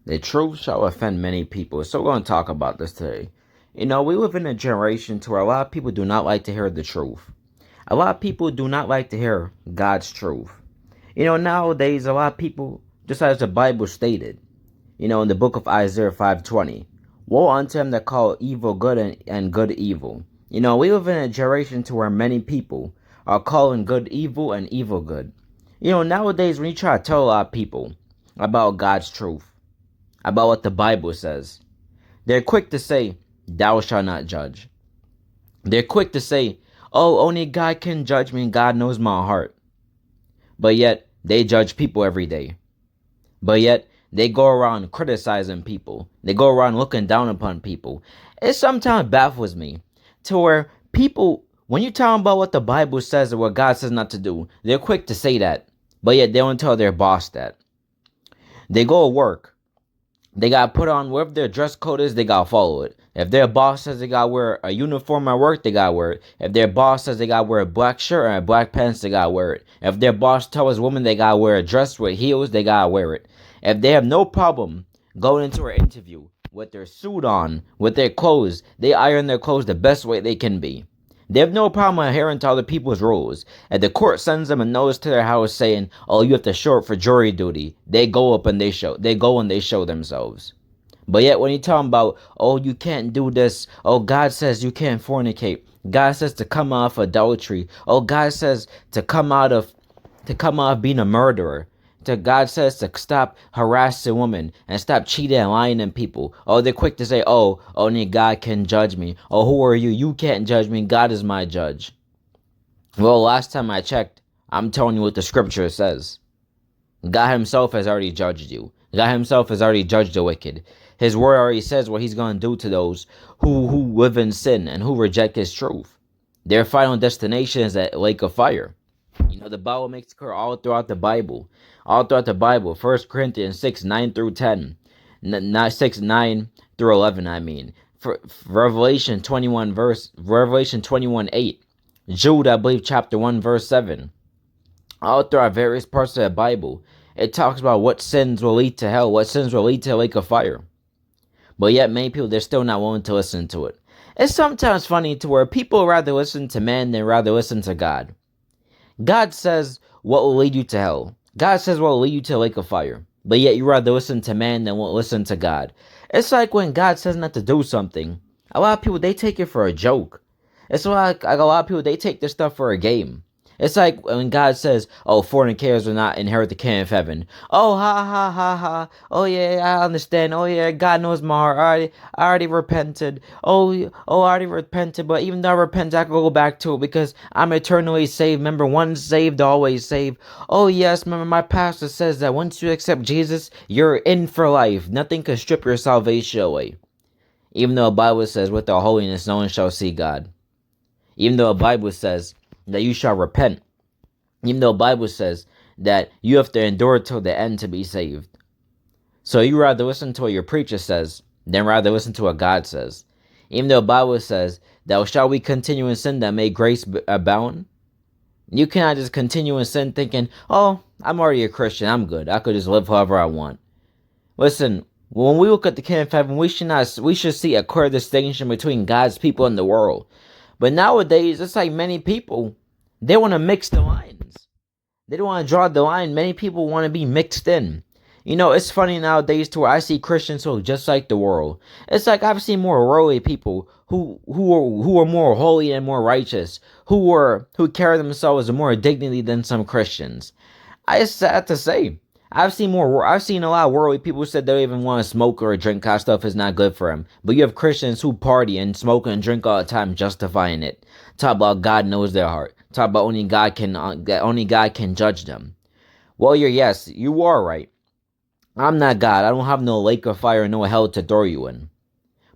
The truth shall offend many people. So we're going to talk about this today. We live in a generation to where a lot of people do not like to hear the truth. A lot of people do not like to hear God's truth. Nowadays, a lot of people, just as the Bible stated, in the book of Isaiah 5:20, woe unto him that call evil good and good evil. We live in a generation to where many people are calling good evil and evil good. Nowadays, when you try to tell a lot of people about God's truth, about what the Bible says, they're quick to say, thou shalt not judge. They're quick to say, oh, only God can judge me and God knows my heart. But yet, they judge people every day. But yet, they go around criticizing people. They go around looking down upon people. It sometimes baffles me to where people, when you tell them about what the Bible says or what God says not to do, they're quick to say that. But yet, they don't tell their boss that. They go to work. They got to put on whatever their dress code is, they got to follow it. If their boss says they got to wear a uniform at work, they got to wear it. If their boss says they got to wear a black shirt and black pants, they got to wear it. If their boss tells a woman they got to wear a dress with heels, they got to wear it. If they have no problem going into an interview with their suit on, with their clothes, they iron their clothes the best way they can be. They have no problem adhering to other people's rules. If the court sends them a notice to their house saying, oh, you have to show up for jury duty, they go and they show themselves. But yet when you tell them about, oh, you can't do this, oh, God says you can't fornicate, God says to come off adultery, oh, God says to come out of being a murderer, God says to stop harassing women and stop cheating and lying on people. Oh, they're quick to say, oh, only God can judge me. Oh, who are you? You can't judge me. God is my judge. Well, last time I checked, I'm telling you what the scripture says. God himself has already judged you. God himself has already judged the wicked. His word already says what he's going to do to those who live in sin and who reject his truth. Their final destination is that lake of fire. The Bible makes it clear all throughout the Bible. All throughout the Bible. 1 Corinthians 6, 9 through 10. Not 6, 9 through 11, I mean. For Revelation 21, 8. Jude, I believe, chapter 1, verse 7. All throughout various parts of the Bible, it talks about what sins will lead to hell, what sins will lead to a lake of fire. But yet, many people, they're still not willing to listen to it. It's sometimes funny to where people rather listen to man than rather listen to God. God says what will lead you to hell. God says what will lead you to a lake of fire. But yet you rather listen to man than won't listen to God. It's like when God says not to do something, a lot of people, they take it for a joke. It's like a lot of people, they take this stuff for a game. It's like when God says, oh, fornicators will not inherit the kingdom of heaven. Oh, ha, ha, ha, ha. Oh, yeah, I understand. Oh, yeah, God knows my heart. I already repented. I already repented. But even though I repent, I can go back to it because I'm eternally saved. Remember, once saved, always saved. Oh, yes, remember, my pastor says that once you accept Jesus, you're in for life. Nothing can strip your salvation away. Even though the Bible says, with all holiness, no one shall see God. Even though the Bible says that you shall repent. Even though the Bible says that you have to endure till the end to be saved. So you rather listen to what your preacher says than rather listen to what God says. Even though the Bible says that shall we continue in sin that may grace abound? You cannot just continue in sin thinking, oh, I'm already a Christian, I'm good. I could just live however I want. Listen, when we look at the kingdom of heaven, we should see a clear distinction between God's people and the world. But nowadays, it's like many people, they want to mix the lines. They don't want to draw the line. Many people want to be mixed in. It's funny nowadays to where I see Christians who are just like the world. It's like I've seen more worldly people who are more holy and more righteous, who carry themselves with more dignity than some Christians. It's sad to say. I've seen a lot of worldly people who said they don't even want to smoke or drink because stuff is not good for them. But you have Christians who party and smoke and drink all the time, justifying it. Talk about God knows their heart. Talk about only God can judge them. Well, you are right. I'm not God. I don't have no lake of fire, no hell to throw you in.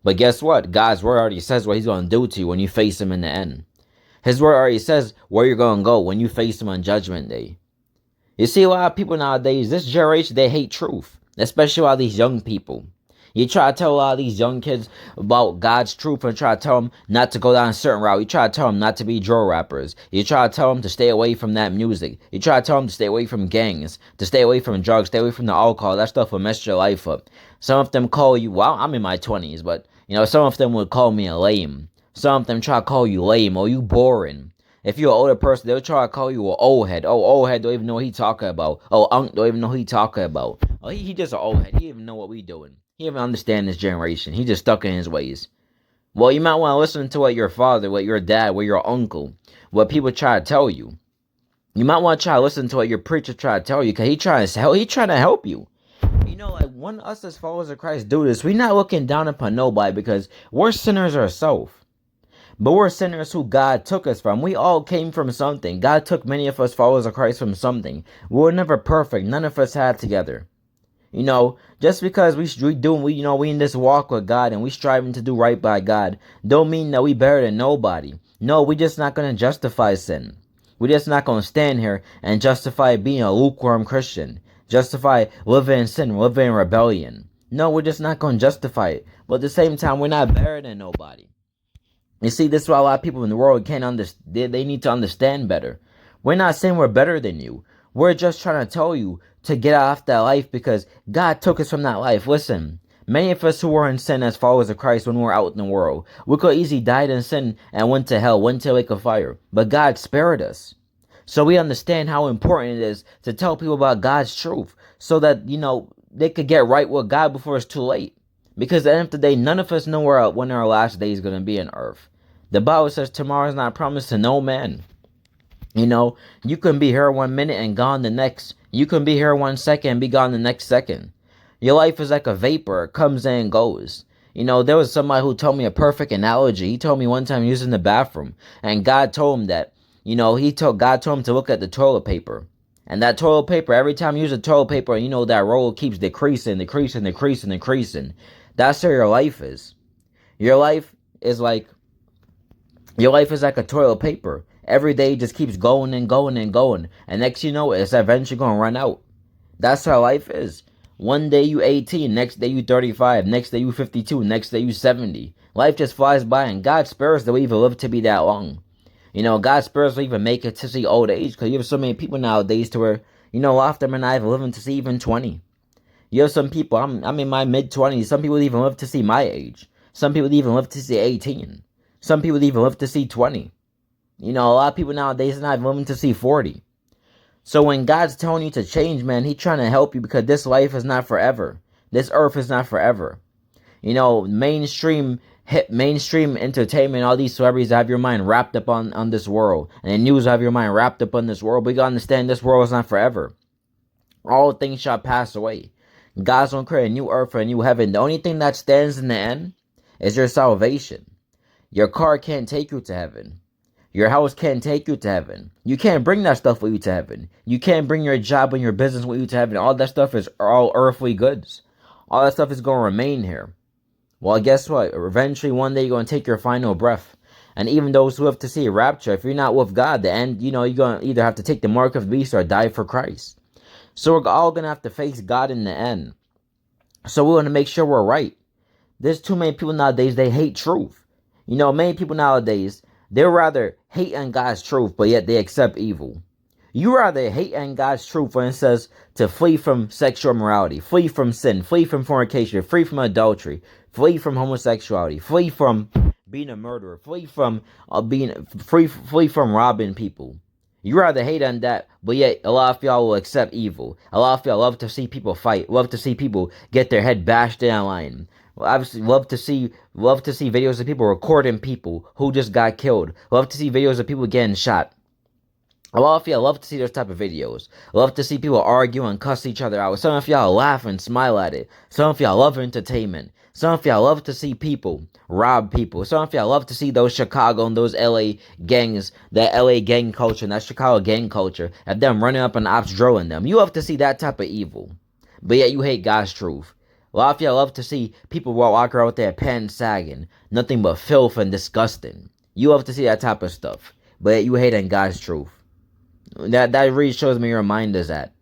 But guess what? God's word already says what he's going to do to you when you face him in the end. His word already says where you're going to go when you face him on Judgment Day. You see, a lot of people nowadays, this generation, they hate truth. Especially a lot of these young people. You try to tell a lot of these young kids about God's truth and try to tell them not to go down a certain route. You try to tell them not to be drill rappers. You try to tell them to stay away from that music. You try to tell them to stay away from gangs, to stay away from drugs, stay away from the alcohol. That stuff will mess your life up. Some of them call you, well, I'm in my 20s, but, some of them would call me a lame. Some of them try to call you lame or you boring. If you're an older person, they'll try to call you an old head. Oh, old head don't even know what he talking about. Oh, Unc don't even know what he talking about. Oh, he just an old head. He don't even know what we doing. He don't even understand this generation. He just stuck in his ways. Well, you might want to listen to what your father, what your dad, what your uncle, what people try to tell you. You might want to try to listen to what your preacher try to tell you, because he trying to help you. Like when us as followers of Christ do this, we're not looking down upon nobody because we're sinners ourselves. But we're sinners who God took us from. We all came from something. God took many of us followers of Christ from something. We were never perfect. None of us had together. Just because we in this walk with God and we striving to do right by God, don't mean that we better than nobody. No, we just not going to justify sin. We're just not going to stand here and justify being a lukewarm Christian. Justify living in sin, living in rebellion. No, we're just not going to justify it. But at the same time, we're not better than nobody. You see, this is why a lot of people in the world can't understand. They need to understand better. We're not saying we're better than you. We're just trying to tell you to get off that life because God took us from that life. Listen, many of us who were in sin as followers of Christ when we were out in the world, we could easily died in sin and went to hell, went to a lake of fire. But God spared us. So we understand how important it is to tell people about God's truth so that, they could get right with God before it's too late. Because at the end of the day, none of us know when our last day is going to be on earth. The Bible says tomorrow is not promised to no man. You can be here 1 minute and gone the next. You can be here 1 second and be gone the next second. Your life is like a vapor. It comes and goes. There was somebody who told me a perfect analogy. He told me one time he was in the bathroom and God told him that, God told him to look at the toilet paper. And that toilet paper, every time you use a toilet paper, that roll keeps decreasing. That's where your life is. Your life is like a toilet paper. Every day just keeps going and going and going. And next you know it's eventually going to run out. That's how life is. One day you 18, next day you 35, next day you 52, next day you 70. Life just flies by and God spares that we even live to be that long. God spares we even make it to see old age because you have so many people nowadays to where, a lot of them are not even living to see even 20. You have some people, I'm in my mid-20s, some people even live to see my age. Some people even live to see 18. Some people even live to see 20. A lot of people nowadays are not even living to see 40. So when God's telling you to change, man, He's trying to help you because this life is not forever. This earth is not forever. Mainstream entertainment, all these celebrities have your mind wrapped up on this world. And the news have your mind wrapped up on this world. But you gotta understand this world is not forever. All things shall pass away. God's gonna create a new earth or a new heaven. The only thing that stands in the end is your salvation. Your car can't take you to heaven. Your house can't take you to heaven. You can't bring that stuff with you to heaven. You can't bring your job and your business with you to heaven. All that stuff is all earthly goods. All that stuff is going to remain here. Well, guess what? Eventually, one day, you're going to take your final breath. And even those who have to see a rapture, if you're not with God, the end, you're going to either have to take the mark of the beast or die for Christ. So we're all going to have to face God in the end. So we want to make sure we're right. There's too many people nowadays, they hate truth. Many people nowadays, they'd rather hate on God's truth, but yet they accept evil. You rather hate on God's truth when it says to flee from sexual immorality, flee from sin, flee from fornication, flee from adultery, flee from homosexuality, flee from being a murderer, flee from flee from robbing people. You rather hate on that, but yet a lot of y'all will accept evil. A lot of y'all love to see people fight, love to see people get their head bashed in a line. Obviously, love to see videos of people recording people who just got killed. Love to see videos of people getting shot. A lot of y'all love to see those type of videos. Love to see people argue and cuss each other out. Some of y'all laugh and smile at it. Some of y'all love entertainment. Some of y'all love to see people rob people. Some of y'all love to see those Chicago and those LA gangs, that LA gang culture, and that Chicago gang culture, of them running up and ops drilling them. You love to see that type of evil. But yet you hate God's truth. A lot of y'all love to see people walk around with their pants sagging. Nothing but filth and disgusting. You love to see that type of stuff. But yet you hate on God's truth. That really shows me your mind is at.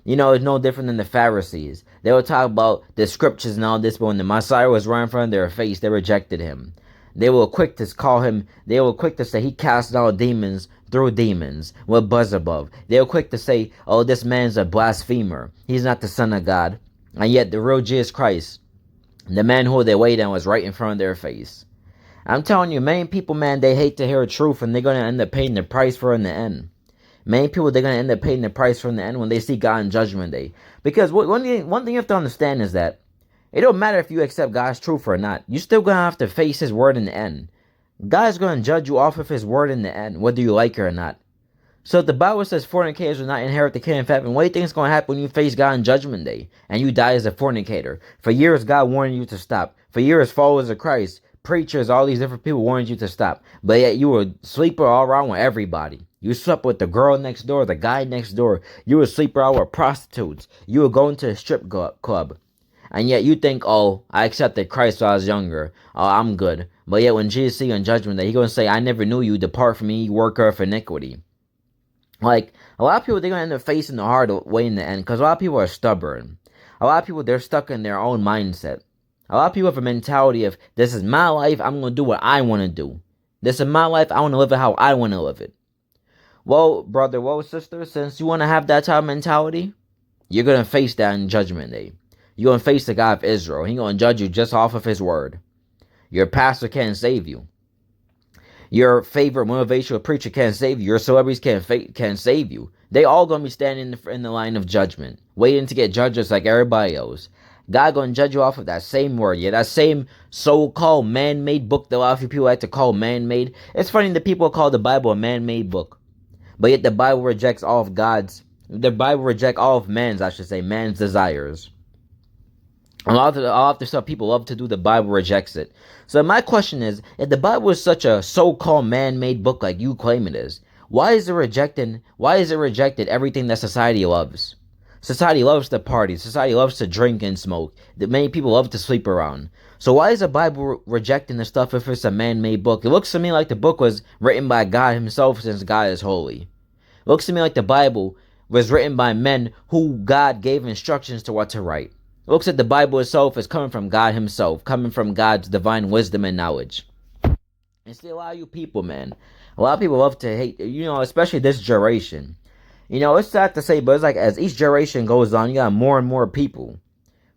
It's no different than the Pharisees. They will talk about the scriptures and all this, but when the Messiah was right in front of their face, they rejected him. They were quick to call him, they were quick to say he cast out demons through demons with Beelzebub. They were quick to say, oh, this man's a blasphemer. He's not the Son of God. And yet the real Jesus Christ, the man who they waited on, was right in front of their face. I'm telling you, many people, man, they hate to hear the truth, and they're going to end up paying the price for it in the end. Many people, they're going to end up paying the price for it in the end when they see God in Judgment Day. Because one thing you have to understand is that it don't matter if you accept God's truth or not. You're still going to have to face his word in the end. God's going to judge you off of his word in the end, whether you like it or not. So if the Bible says fornicators will not inherit the kingdom of heaven, what do you think is going to happen when you face God on Judgment Day and you die as a fornicator? For years, God warned you to stop. For years, followers of Christ, preachers, all these different people warned you to stop. But yet you were a sleeper all around with everybody. You slept with the girl next door, the guy next door. You were a sleeper out with prostitutes. You were going to a strip club. And yet you think, oh, I accepted Christ when I was younger. Oh, I'm good. But yet when Jesus sees you on Judgment Day, he's going to say, I never knew you. Depart from me, you worker of iniquity. Like, a lot of people, they're going to end up facing the hard way in the end. Because a lot of people are stubborn. A lot of people, they're stuck in their own mindset. A lot of people have a mentality of, this is my life, I'm going to do what I want to do. This is my life, I want to live it how I want to live it. Well, brother, well, sister, since you want to have that type of mentality, you're going to face that in Judgment Day. You're going to face the God of Israel. He's going to judge you just off of his word. Your pastor can't save you. Your favorite motivational preacher can't save you. Your celebrities can't save you. They all going to be standing in the line of judgment, waiting to get judged just like everybody else. God going to judge you off of that same word. Yeah, that same so-called man-made book that a lot of people like to call man-made. It's funny that people call the Bible a man-made book. But yet the Bible rejects all of man's desires. A lot of the stuff people love to do, the Bible rejects it. So my question is, if the Bible is such a so-called man-made book like you claim it is, why is it rejected everything that society loves? Society loves to party. Society loves to drink and smoke. That many people love to sleep around. So why is the Bible rejecting the stuff if it's a man-made book? It looks to me like the book was written by God himself, since God is holy. It looks to me like the Bible was written by men who God gave instructions to what to write. It looks like the Bible itself is coming from God himself, coming from God's divine wisdom and knowledge. And see, a lot of you people, man, a lot of people love to hate, especially this generation. It's sad to say, but it's like as each generation goes on, you got more and more people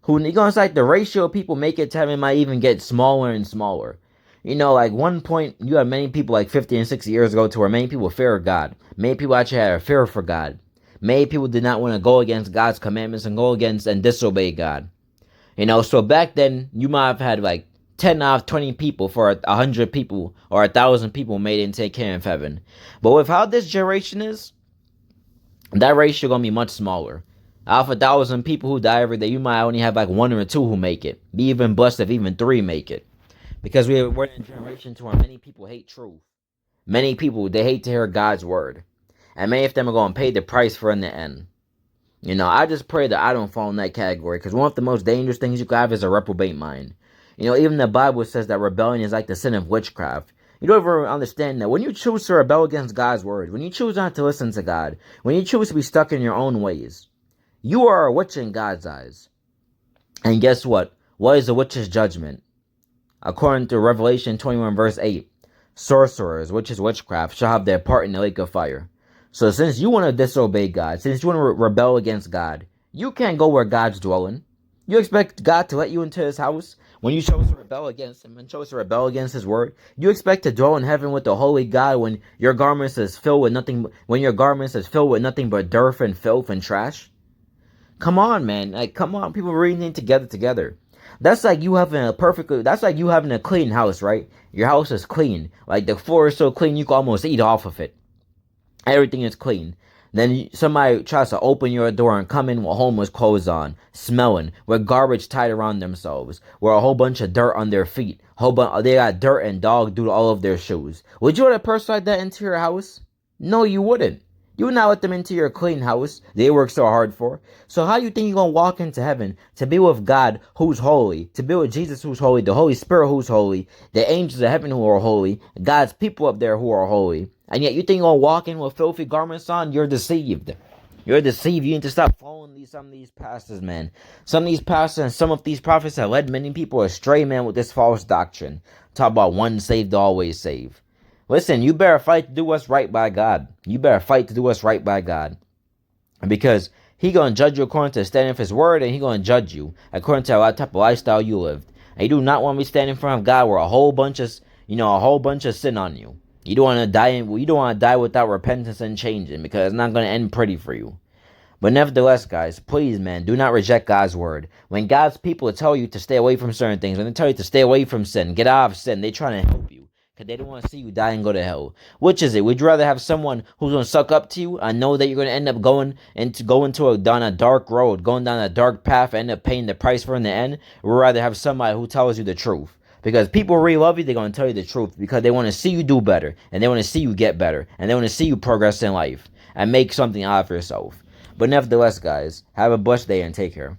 who, it's like the ratio of people make it to heaven might even get smaller and smaller. Like one point, you have many people like 50 and 60 years ago to where many people fear God. Many people actually had a fear for God. Many people did not want to go against God's commandments and go against and disobey God. So back then, you might have had like 10 out of 20 people for 100 people or 1,000 people made it into the kingdom of heaven. But with how this generation is, that ratio going to be much smaller. Out of 1,000 people who die every day, you might only have like 1 or 2 who make it. Be even blessed if even 3 make it. Because we're in a generation to where many people hate truth. Many people, they hate to hear God's word. And many of them are going to pay the price for in the end. I just pray that I don't fall in that category. Because one of the most dangerous things you can have is a reprobate mind. Even the Bible says that rebellion is like the sin of witchcraft. You don't ever understand that when you choose to rebel against God's word, when you choose not to listen to God, when you choose to be stuck in your own ways, you are a witch in God's eyes. And guess what? What is a witch's judgment? According to Revelation 21 verse 8, sorcerers, which is witchcraft, shall have their part in the lake of fire. So since you want to disobey God, since you want to rebel against God, you can't go where God's dwelling. You expect God to let you into his house when you chose to rebel against him and chose to rebel against his word? You expect to dwell in heaven with the holy God when your garments is filled with nothing but dirt and filth and trash? Come on, man. Like, come on. People reading together. That's like you having a clean house, right? Your house is clean. Like the floor is so clean you can almost eat off of it. Everything is clean. Then somebody tries to open your door and come in with homeless clothes on, smelling, with garbage tied around themselves, with a whole bunch of dirt on their feet. They got dirt and dog due to all of their shoes. Would you let a person like that into your house? No, you wouldn't. You would not let them into your clean house they work so hard for. So how you think you're going to walk into heaven to be with God who's holy, to be with Jesus who's holy, the Holy Spirit who's holy, the angels of heaven who are holy, God's people up there who are holy, and yet you think you're going to walk in with filthy garments on? You're deceived. You're deceived. You need to stop following some of these pastors, man. Some of these pastors and some of these prophets have led many people astray, man, with this false doctrine. Talk about one saved, always saved. Listen, you better fight to do what's right by God. You better fight to do what's right by God. Because he going to judge you according to the standard of his word, and he going to judge you according to what type of lifestyle you lived. And you do not want to be standing in front of God with a whole bunch of sin on you. You don't want to die. You don't want to die without repentance and changing, because it's not going to end pretty for you. But nevertheless, guys, please, man, do not reject God's word. When God's people tell you to stay away from certain things, when they tell you to stay away from sin, get out of sin, they're trying to help you, because they don't want to see you die and go to hell. Which is it? Would you rather have someone who's going to suck up to you and know that you're going to end up going down a dark road, going down a dark path, and end up paying the price for in the end? Or would you rather have somebody who tells you the truth? Because people really love you, they're going to tell you the truth, because they want to see you do better, and they want to see you get better, and they want to see you progress in life and make something out of yourself. But nevertheless, guys, have a blessed day and take care.